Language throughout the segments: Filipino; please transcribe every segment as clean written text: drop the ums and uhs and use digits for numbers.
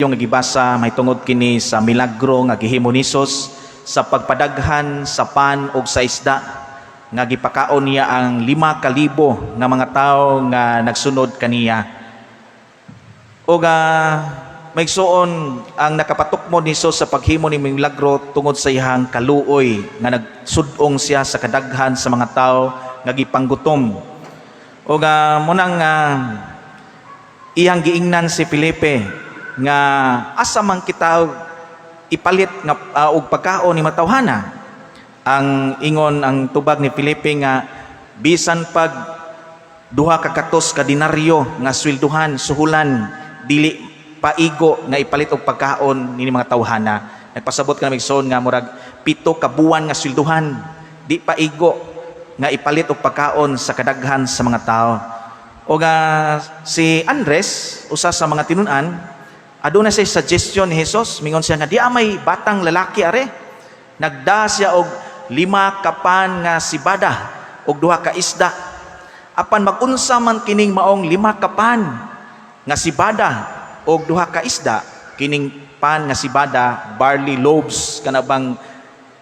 Yung gibasa may tungod kini sa milagro nga gihimo ni Jesus sa pagpadaghan sa pan ug sa isda nga gipakaon niya ang 5,000 nga mga tawo nga nagsunod kaniya. Ug maigsuon ang nakapatukmod ni Jesus sa paghimo ni milagro tungod sa iyang kaluoy nga nagsudong siya sa kadaghan sa mga tawo nga gipanggutom. Ug munang iyang giingnan si Felipe nga asa man kita ipalit nga og pagkaon ni matawhana. Ang ingon ang tubag ni Felipe nga bisan pag 200 ka dinaryo nga swelduhan suhulan dili paigo nga ipalit og pagkaon ni mga tawhana. Nagpasabot ka namigsoon nga murag 7 ka buwan nga swelduhan di paigo nga ipalit og pagkaon sa kadaghan sa mga tao. O si Andres usa sa mga tinun-an aduna say suggestion ni Jesus, mingon siya nga di may batang lalaki are nagda siya og 5 kapan nga sibada og 2 ka isda. Apan magunsa man kining maong 5 kapan nga sibada og 2 ka isda, kining pan nga sibada barley loaves kanabang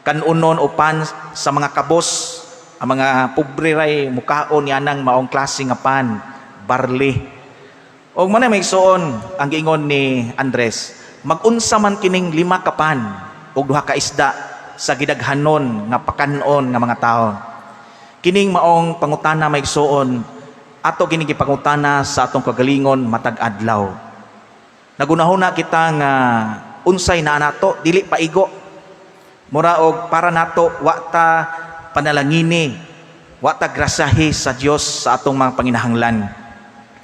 kanunon o pan sa mga kabos, ang mga pobre ray mukaon yanang maong klase nga pan barley. O man may igsoon ang giingon ni Andres, magunsa man kining 5 kapan og 2 ka isda sa gidaghanon nga pakanon nga mga tao. Kining maong pangutana may igsoon ato kining gipangutana sa atong kagalingon matag adlaw. Nagunahuna kita nga unsay naa nato dili paigo. Mura og para nato wa ta panalangini, wa ta grasahi sa Dios sa atong mga panginahanglan.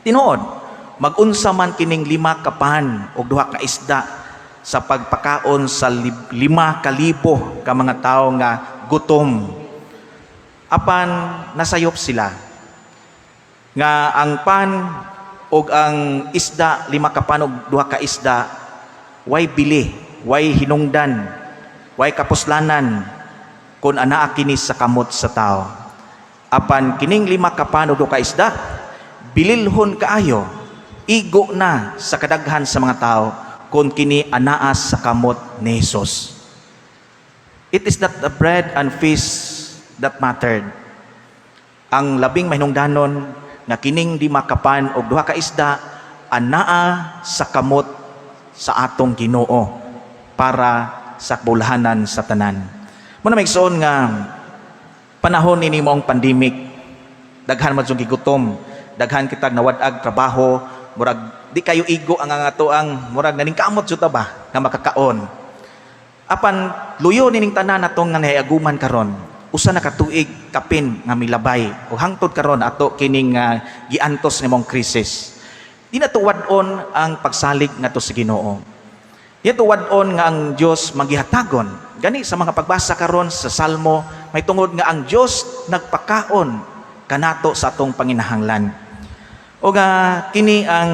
Tinuod magunsa man kining 5 kapan o 2 ka isda sa pagpakaon sa 5,000 ka mga tao nga gutom. Apan nasayop sila nga ang pan o ang isda 5 kapan o 2 ka isda way bili, way hinungdan, way kapuslanan kung anaa kini sa kamot sa tao. Apan kining 5 kapan o 2 ka isda bililhon kaayo igo na sa kadaghan sa mga tao kung kini anaas sa kamot ni Jesus. It is not the bread and fish that mattered. Ang labing mahinungdanon nga kining 5 kapan o 2 ka isda anaa sa kamot sa atong Ginoo para sa kabulahanan sa tanan. Muna may igsoon nga panahon ini moong pandemic, daghan man yung gigutom, daghan kitag nawadag trabaho, murag di kayo igo ang atoang murag naningkamot jud ta ba nga makakaon. Apan luyo nining tanan natong nga nahiaguman karon usa na ka tuig kapin nga milabay o hangtod karon ato kining giantos nimong krisis. Di na tuwad-on ang pagsalig ngadto sa Ginoo. Di na tuwad-on nga ang Dios magihatagon. Gani sa mga pagbasa karon sa Salmo may tungod nga ang Dios nagpakaon kanato sa atong panginahanglan. O kini ang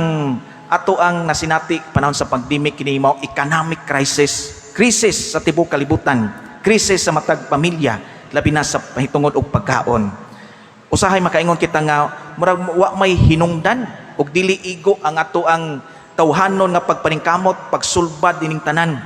ato ang nasinati panahon sa pandemic, kini mao economic crisis sa tibuok kalibutan, krisis sa matag pamilya, labi na sa pahitungod og pagkaon. Usahay makaingon kita nga murag wa may hinungdan og dili igo ang ato ang tawhanon nga pagpaningkamot, pagsulbad dining tanan.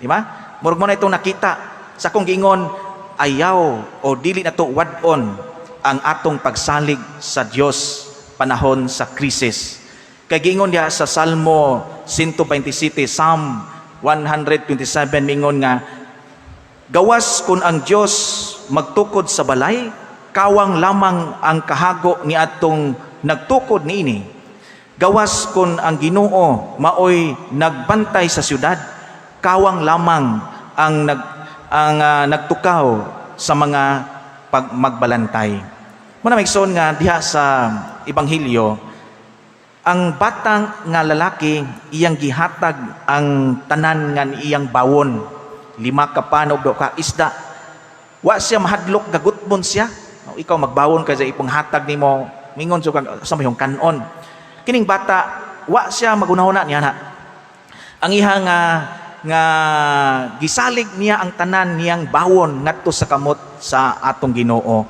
Di ba? Murag mo na itong nakita sa kong giingon ayaw o dili na to wad-on ang atong pagsalig sa Dios panahon sa krisis. Kay giingon diha sa Salmo 127, Psalm 127 mingon nga gawas kun ang Dios magtukod sa balay, kawang lamang ang kahago ni atong nagtukod niini. Gawas kun ang Ginoo maoy nagbantay sa syudad, kawang lamang ang nagtukaw sa mga magbalantay. Muna maigsoon nga diha sa Ebanghelyo, ang batang nga lalaki iyang gihatag ang tanan nga iyang bawon, 5 kapan og 2 ka isda. Wa siya mahadlok gagutbon siya. Ikaw magbawon kay sa ipong hatag nimo, mingon sa mayong kanon. Kining bata wa siya magunahuna niya na. Ang iha nga gisalig niya ang tanan niyang bawon ngadto sa kamot sa atong Ginoo.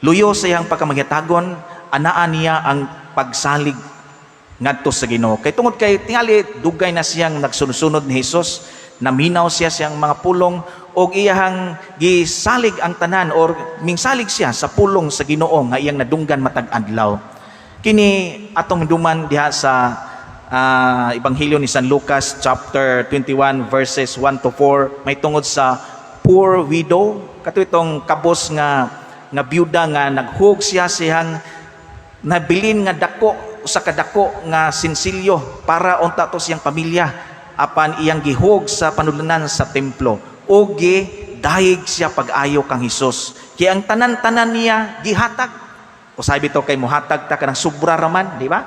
Luyo sa iyang pagkamagitagon, anaan niya ang pagsalig ngadto sa Ginoo. Kay tungod kay tingali dugay na siyang nagsunod-sunod ni Hesus, naminaw siya siyang mga pulong og iyahang gisalig ang tanan or mingsalig siya sa pulong sa Ginoo nga iyang nadunggan matag adlaw. Kini atong duman diha sa Ebanghelyo ni San Lucas chapter 21 verses 1 to 4 may tungod sa poor widow, kato itong kabos nga byuda nga naghug siya siyang nabilin nga dako sa kadako nga sinsilyo para unta to siyang pamilya apan iyang gihug sa panulunan sa templo o dahig siya pag-ayo kang Hesus. Kaya ang tanan-tanan niya gihatag. O sabi to kay muhatag ta kanang sobra raman, di ba?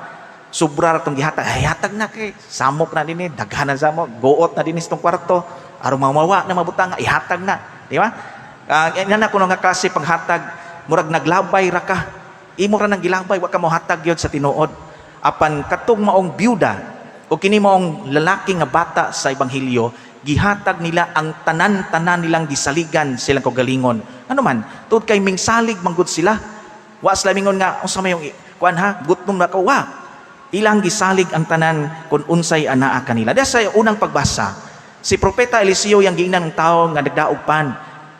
Sobra ra tong gihatag. Ay hatag na kay samok na dinhi, daghanan samok, goot na dinhi sa tong kwarto, aron mamawa na mabutang ihatag na, di ba? Ina kuno nga klase paghatag, murag naglabay ra ka. Imo ra nang gilabay, wa ka mo hatag yod sa tinuod. Apan katong maong byuda o kini maong lalaki nga bata sa ebanghelyo, gihatag nila ang tanan-tanan nilang gisaligan silang kagalingon. Ano man, tuod kay mingsalig manggod sila. Wa sila mingon nga unsa may yung kuan ha, gutom na ka wa. Ilang gisalig ang tanan kun unsay anaa kanila. Dahil sa unang pagbasa, si propeta Eliseo yang giingnan ng tao nga nagdaog pan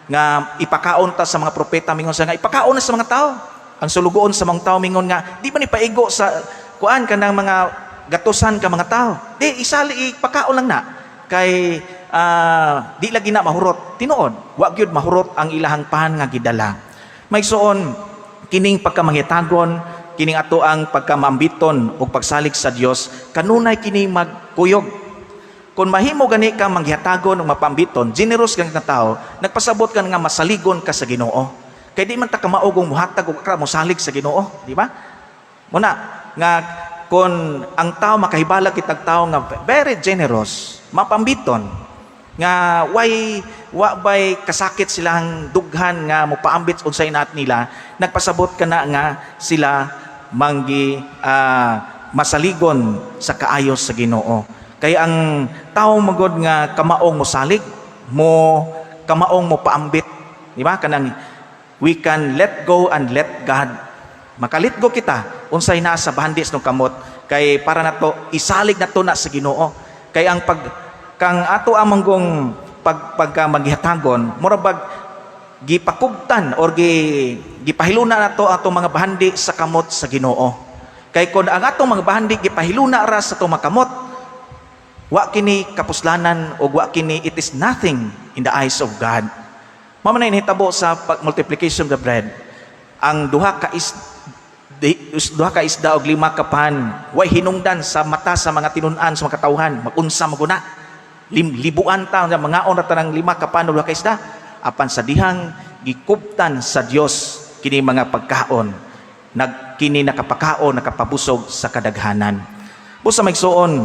nga ipakaon ta sa mga propeta mingon sa nga ipakaon na sa mga tao. Ang sulugoon sa mga tao mingon nga di ba ni paigo sa kuan kanang mga gatusan ka mga tao. Di isali ipakaon lang na kay di lagi na mahurot. Tinuod, wa gyud mahurot ang ilahang pan nga gidala. May suon kining pagkamanghitagon, kining ato ang pagkamambiton o pagsalig sa Dios, kanunay kini magkuyog. Kung mahimo gani ka manghitagon o mapambiton, generous ka nga tao, nagpasabot ka nga masaligon ka sa Ginoo. Kay di man ta kamaugong muhatag o ka mosalig sa Ginoo, di ba? Muna nga kung ang tao makahibalag kitag tao nga very generous, mapambiton, nga wa bay kasakit silang dughan nga mopaambit unsay naat nila, nagpasabot ka na nga sila manggi masaligon sa kaayos sa Ginoo. Kaya ang tao magod nga kamaong mosalig, kamaong mo paambit, di ba? Kanang we can let go and let God. Makalit go kita unsay naa sa bahandis ng kamot kay para nato isalig nato na sa Ginoo. Kay ang kang ato amanggong pagka maghihatagon murabag gipakugtan or gipahiluna nato ato mga bahandi sa kamot sa Ginoo. Kay kun ang atong mga bahandi gipahiluna ra sa atong makamot, wa kini kapuslanan o wa kini, it is nothing in the eyes of God. Mao man hitabo sa multiplication of the bread. Ang duha ka isda og 5 ka pan, way hinungdan sa mata sa mga tinun-an sa mga katawhan, magunsa maguna. Libuan ta nga mga on ra tanang 5 ka pan ug 2 ka isda. Apan sa dihang gikuptan sa Dios kini mga pagkaon, kini nakapakaon, nakapabusog sa kadaghanan. Busa magsuon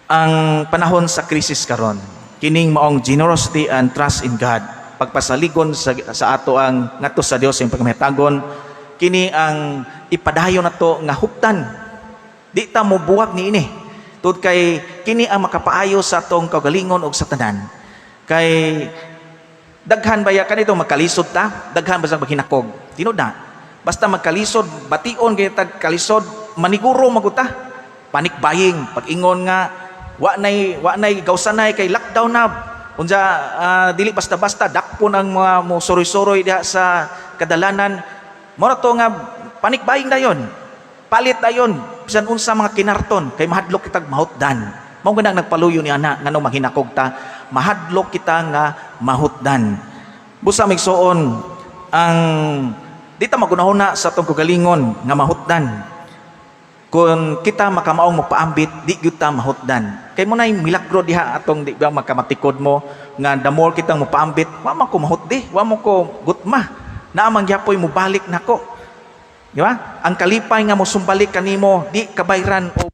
ang panahon sa krisis karon, kining maong generosity and trust in God, pagpasaligon sa ato ang ngadto sa Dios ang pagmahitagon, kini ang ipadayon nato nga huptan. Di ta mo buwag niini. Tud kay kini ang makapaayo sa atong kaugalingon og sa tanan. Kay daghan baya kanito magkalisod ta, daghan basta maghinakog. Tinod na. Basta magkalisod, bation kay tag kalisod, maniguro maguta. Panic buying, pag-ingon nga wa nay gawsanay kay lockdown na. Unsa dili basta-basta dakpon ang mga mo soroy-soroy diha sa kadalanan. Mora to nga panic buying dayon. Palit dayon bisan unsa mga kinarton kay mahadlok kitag mahutdan. Mao ganang nagpaluyo ni ana nganong maghinakog ta, mahadlok kita nga mahutdan. Busa migsuon ang di ta magunahuna sa atong kagalingon nga mahutdan. Kung kita makamaong mapaambit, di gyud ta mahutdan. Kay mo nay milagro diha atong di ba makamatikod mo nga the more kitang mapaambit, wa man ko mahutdi, wa mo ko gutma. Naamang gyapoy mo balik nako. Di ba? Ang kalipay nga mo sumbalik kanimo, di kabayran o